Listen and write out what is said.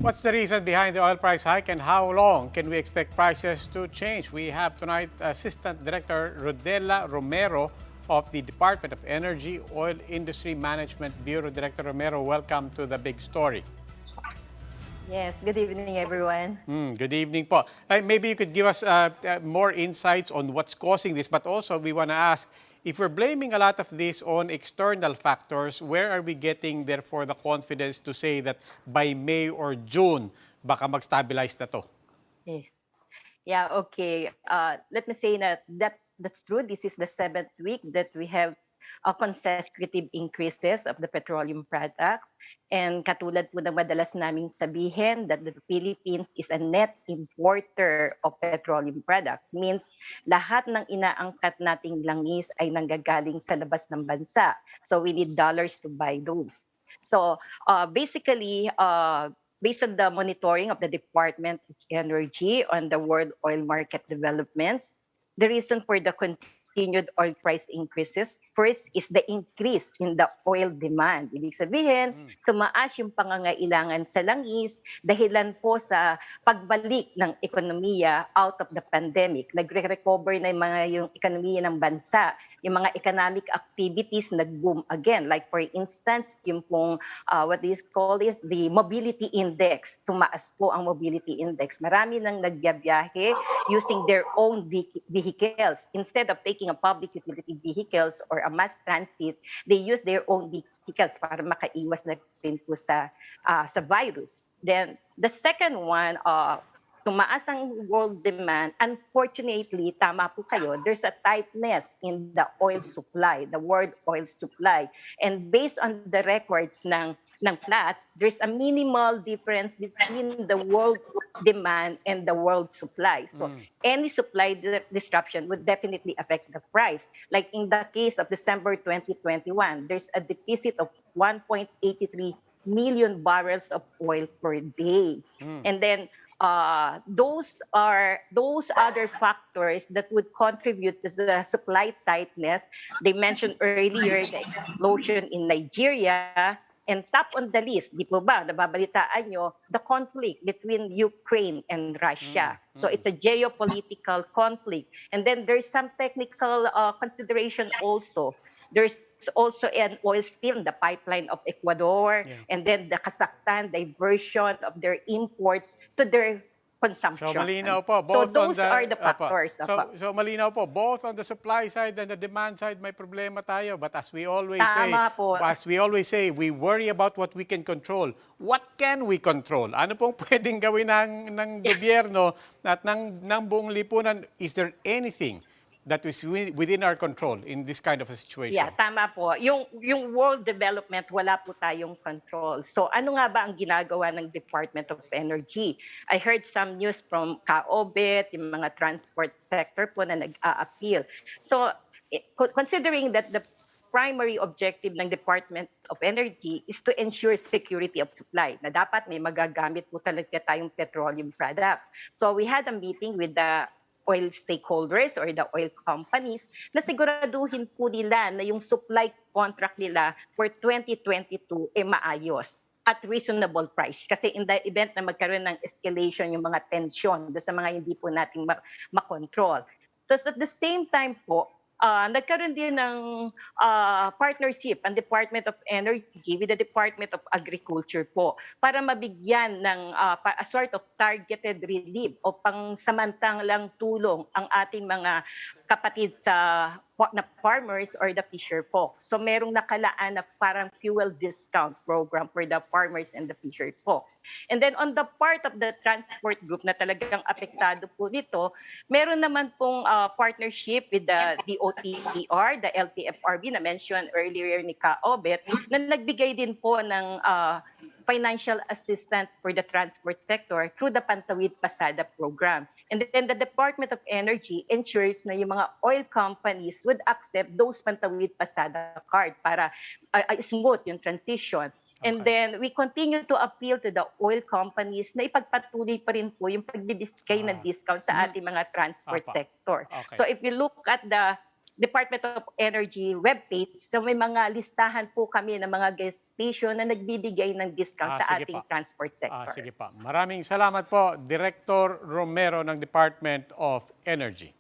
What's the reason behind the oil price hike and how long can we expect prices to change? We have tonight Assistant Director Rodela Romero of the Department of Energy Oil Industry Management Bureau. Director Romero, welcome to the big story. Yes, good evening, everyone. Good evening po. Maybe you could give us more insights on what's causing this, but also we want to ask, if we're blaming a lot of this on external factors, where are we getting therefore the confidence to say that by May or June, baka mag-stabilize na to? Eh, Yeah, okay. Let me say that's true. This is the seventh week that we have consecutive increases of the petroleum products. And katulad po ng madalas naming sabihin that the Philippines is a net importer of petroleum products. Means lahat ng inaangkat nating langis ay nanggagaling sa labas ng bansa. So we need dollars to buy those. So basically, based on the monitoring of the Department of Energy on the world oil market developments, the reason for the continued oil price increases, first is the increase in the oil demand. Ibig sabihin, tumaas yung pangangailangan sa langis dahilan po sa pagbalik ng ekonomiya out of the pandemic. Nagre-recover na yung ekonomiya ng bansa. Yung mga economic activities nag-boom again. Like for instance, yung pong what is called is the mobility index. Tumaas po ang mobility index. Marami nang nagbiyahe using their own vehicles. Instead of taking a public utility vehicles or a mass transit, they use their own vehicles para makaiwas na rin po sa virus. Then the second one, tumaas ang world demand. Unfortunately, tama po kayo, there's a tightness in the oil supply, the world oil supply. And based on the records ng Platts, there's a minimal difference between the world demand and the world supply. So any supply disruption would definitely affect the price. Like in the case of December 2021, there's a deficit of 1.83 million barrels of oil per day. And then those other factors that would contribute to the supply tightness. They mentioned earlier the explosion in Nigeria, and top on the list, di po ba, nababalitaan nyo, the conflict between Ukraine and Russia. So it's a geopolitical conflict. And then there's some technical consideration also. There's also an oil spill in the pipeline of Ecuador, and then the Kazakhstan diversion of their imports to their consumption. So malinaw po, So both on those the are the factors. So malinaw po, both on the supply side and the demand side may problema tayo, but as we always Tama po. say, we worry about what we can control. What can we control? Ano pong pwedeng gawin ng gobyerno at ng buong lipunan? Is there anything that is within our control in this kind of a situation? Yeah, tama po. Yung world development, wala po tayong control. So ano nga ba ang ginagawa ng Department of Energy? I heard some news from Kaobet, yung mga transport sector po na nag-a-appeal. So considering that the primary objective ng Department of Energy is to ensure security of supply, na dapat may magagamit po talaga tayong petroleum products. So we had a meeting with the oil stakeholders or the oil companies na siguraduhin po nila na yung supply contract nila for 2022 maayos at reasonable price. Kasi in the event na magkaroon ng escalation yung mga tension sa mga hindi po natin makontrol. Tapos at the same time po, nagkaroon din ng partnership ang Department of Energy with the Department of Agriculture po para mabigyan ng a sort of targeted relief o pangsamantalang tulong ang ating mga kapatid na farmers or the fisher folks. So merong nakalaan na parang fuel discount program for the farmers and the fisher folks. And then on the part of the transport group na talagang apektado po nito, meron naman pong partnership with the DOTR, the LTFRB na mentioned earlier ni Ka-Obet, na nagbigay din po ng financial assistance for the transport sector through the Pantawid Pasada program. And then the Department of Energy ensures na yung mga oil companies would accept those Pantawid Pasada card para smooth yung transition. And then we continue to appeal to the oil companies na ipagpatuloy pa rin po yung pagbibigay ng discount sa ating mga transport sector. Okay. So if you look at the Department of Energy webpage, so may mga listahan po kami ng mga gas station na nagbibigay ng discount sa Sige ating pa. transport sector. Sige pa. Maraming salamat po, Director Romero ng Department of Energy.